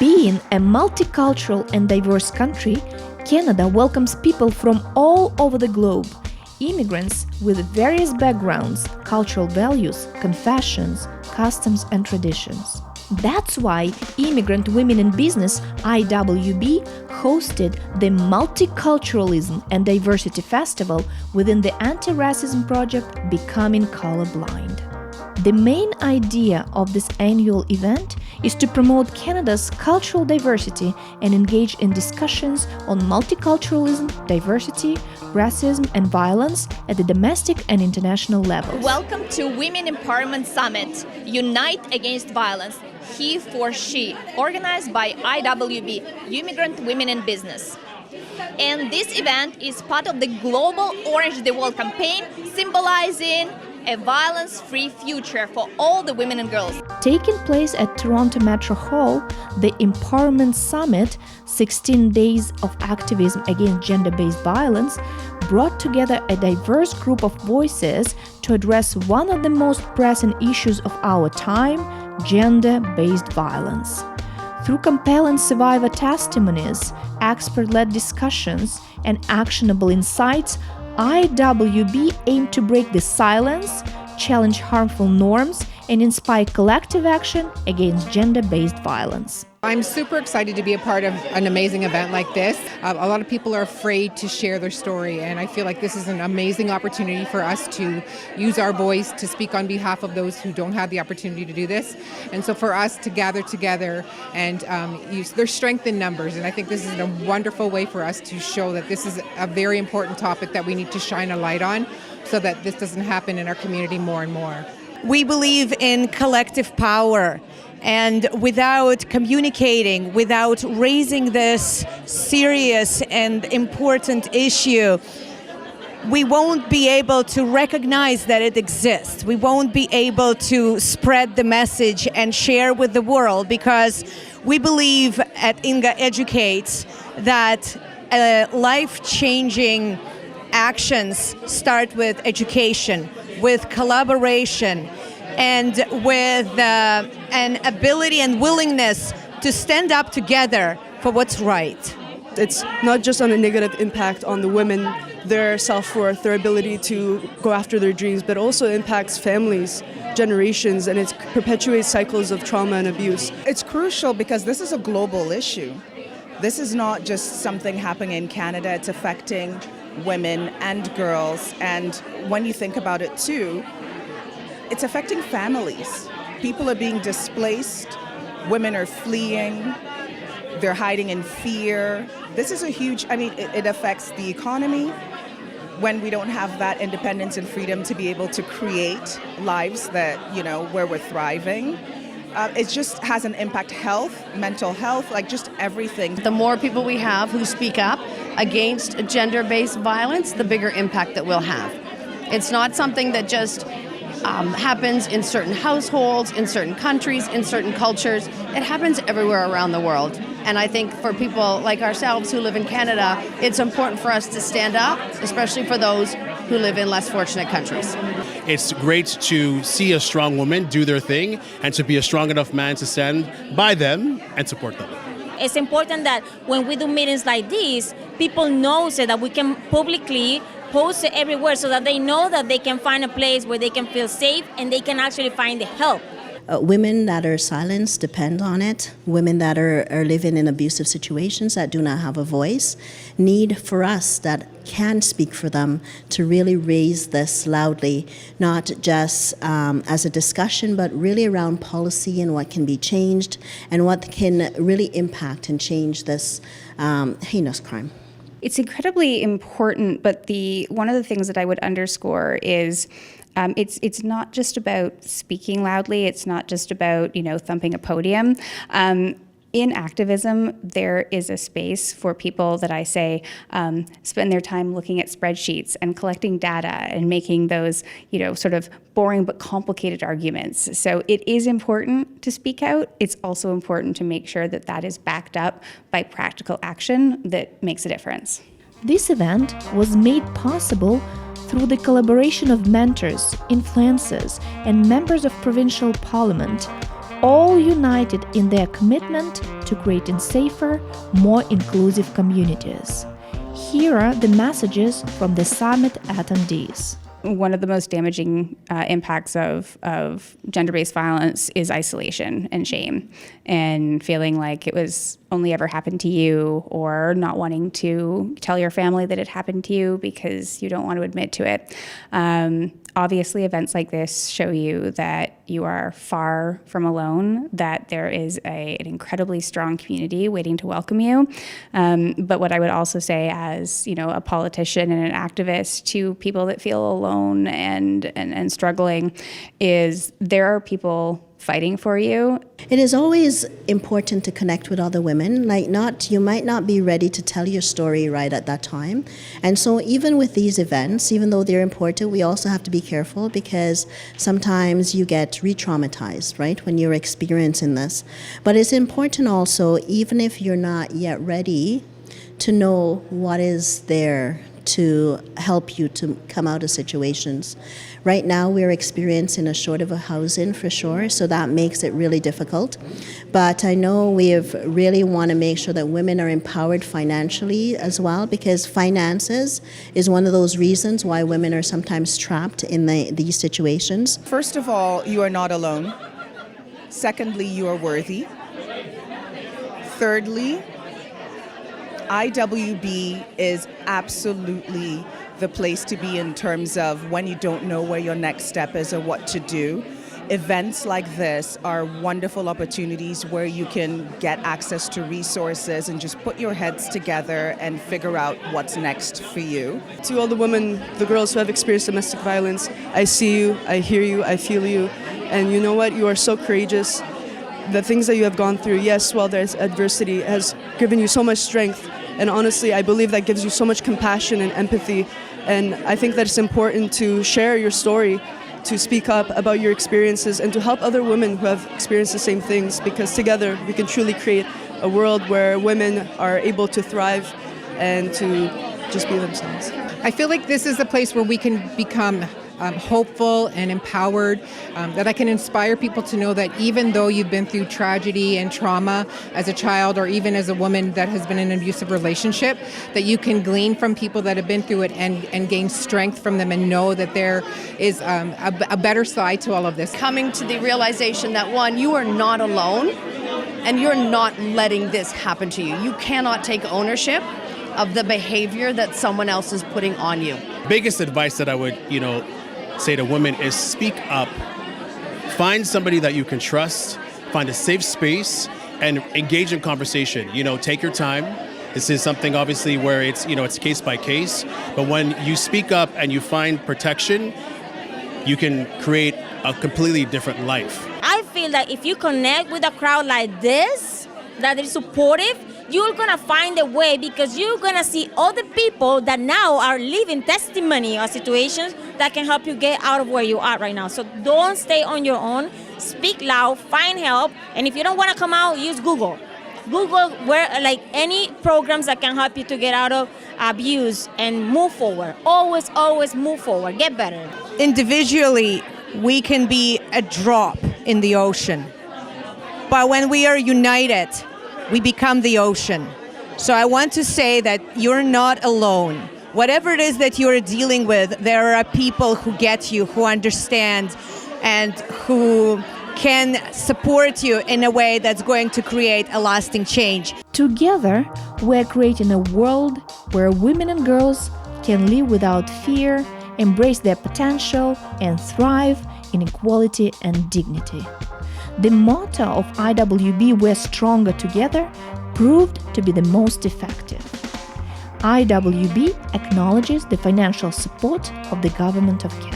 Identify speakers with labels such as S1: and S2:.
S1: Being a multicultural and diverse country, Canada welcomes people from all over the globe, immigrants with various backgrounds, cultural values, confessions, customs and traditions. That's why Immigrant Women in Business, IWB, hosted the Multiculturalism and Diversity Festival within the antiracism project Becoming Colorblind. The main idea of this annual event is to promote Canada's cultural diversity and engage in discussions on multiculturalism, diversity, racism and violence at the domestic and international levels.
S2: Welcome to Women Empowerment Summit, Unite Against Violence, He for She, organized by IWB, Immigrant Women in Business. And this event is part of the global Orange the World campaign, symbolizing a violence-free future for all the women and girls.
S1: Taking place at Toronto Metro Hall, the Empowerment Summit, 16 Days of Activism Against Gender-Based Violence, brought together a diverse group of voices to address one of the most pressing issues of our time, gender-based violence. Through compelling survivor testimonies, expert-led discussions, and actionable insights, IWB aimed to break the silence, challenge harmful norms, and inspire collective action against gender-based violence.
S3: I'm super excited to be a part of an amazing event like this. A lot of people are afraid to share their story, and I feel like this is an amazing opportunity for us to use our voice to speak on behalf of those who don't have the opportunity to do this. And so for us to gather together and there's strength in numbers, and I think this is a wonderful way for us to show that this is a very important topic that we need to shine a light on so that this doesn't happen in our community more and more.
S4: We believe in collective power. And without communicating, without raising this serious and important issue, we won't be able to recognize that it exists. We won't be able to spread the message and share with the world, because we believe at Inga Educates that life-changing actions start with education, with collaboration, and with an ability and willingness to stand up together for what's right.
S5: It's not just on a negative impact on the women, their self-worth, their ability to go after their dreams, but also impacts families, generations, and it perpetuates cycles of trauma and abuse.
S6: It's crucial because this is a global issue. This is not just something happening in Canada, it's affecting women and girls, and when you think about it too, it's affecting families. People are being displaced, women are fleeing, they're hiding in fear. This is a huge, it affects the economy when we don't have that independence and freedom to be able to create lives that, where we're thriving. It just has an impact, health, mental health, like just everything.
S7: The more people we have who speak up against gender-based violence, the bigger impact that we'll have. It's not something that just happens in certain households, in certain countries, in certain cultures. It happens everywhere around the world. And I think for people like ourselves who live in Canada, it's important for us to stand up, especially for those who live in less fortunate countries.
S8: It's great to see a strong woman do their thing and to be a strong enough man to stand by them and support them.
S2: It's important that when we do meetings like this, people know so that we can publicly post it everywhere so that they know that they can find a place where they can feel safe and they can actually find the help.
S9: Women that are silenced depend on it. Women that are living in abusive situations that do not have a voice need for us that can speak for them to really raise this loudly, not just as a discussion, but really around policy and what can be changed and what can really impact and change this heinous crime.
S10: It's incredibly important, but one of the things that I would underscore is it's not just about speaking loudly. It's not just about thumping a podium. In activism, there is a space for people that I say spend their time looking at spreadsheets and collecting data and making those sort of boring but complicated arguments. So it is important to speak out. It's also important to make sure that that is backed up by practical action that makes a difference.
S1: This event was made possible through the collaboration of mentors, influencers, and members of provincial parliament, all united in their commitment to creating safer, more inclusive communities. Here are the messages from the summit attendees.
S10: One of the most damaging impacts of gender-based violence is isolation and shame, and feeling like it was only ever happened to you, or not wanting to tell your family that it happened to you because you don't want to admit to it. Obviously, events like this show you that you are far from alone, that there is an incredibly strong community waiting to welcome you. But what I would also say as, a politician and an activist to people that feel alone and struggling is there are people fighting for you.
S9: It is always important to connect with other women. You might not be ready to tell your story right at that time. And so even with these events, even though they're important, we also have to be careful because sometimes you get re-traumatized, right, when you're experiencing this. But it's important also, even if you're not yet ready, to know what is there to help you to come out of situations. Right now, we're experiencing a short of a housing for sure, so that makes it really difficult. But I know we really want to make sure that women are empowered financially as well, because finances is one of those reasons why women are sometimes trapped in these situations.
S6: First of all, you are not alone. Secondly, you are worthy. Thirdly, IWB is absolutely the place to be in terms of when you don't know where your next step is or what to do. Events like this are wonderful opportunities where you can get access to resources and just put your heads together and figure out what's next for you.
S5: To all the women, the girls who have experienced domestic violence, I see you, I hear you, I feel you, and you know what? You are so courageous. The things that you have gone through, yes, while there's adversity, has given you so much strength. And honestly, I believe that gives you so much compassion and empathy. And I think that it's important to share your story, to speak up about your experiences, and to help other women who have experienced the same things, because together we can truly create a world where women are able to thrive and to just be themselves.
S3: I feel like this is a place where we can become hopeful and empowered, that I can inspire people to know that even though you've been through tragedy and trauma as a child, or even as a woman that has been in an abusive relationship, that you can glean from people that have been through it and gain strength from them, and know that there is a better side to all of this.
S7: Coming to the realization that, one, you are not alone, and you're not letting this happen to you. You cannot take ownership of the behavior that someone else is putting on you.
S8: Biggest advice that I would, say to women is speak up. Find somebody that you can trust, find a safe space, and engage in conversation. Take your time. This is something obviously where it's case by case, but when you speak up and you find protection, you can create a completely different life.
S11: I feel that if you connect with a crowd like this, that is supportive, you're gonna find a way, because you're gonna see other people that now are living testimony of situations that can help you get out of where you are right now. So don't stay on your own. Speak loud, find help, and if you don't want to come out, use Google. Google where any programs that can help you to get out of abuse and move forward. Always, always move forward. Get better.
S4: Individually, we can be a drop in the ocean, but when we are united, we become the ocean. So I want to say that you're not alone. Whatever it is that you're dealing with, there are people who get you, who understand, and who can support you in a way that's going to create a lasting change.
S1: Together, we're creating a world where women and girls can live without fear, embrace their potential, and thrive in equality and dignity. The motto of IWB, "We're Stronger Together," proved to be the most effective. IWB acknowledges the financial support of the Government of Canada.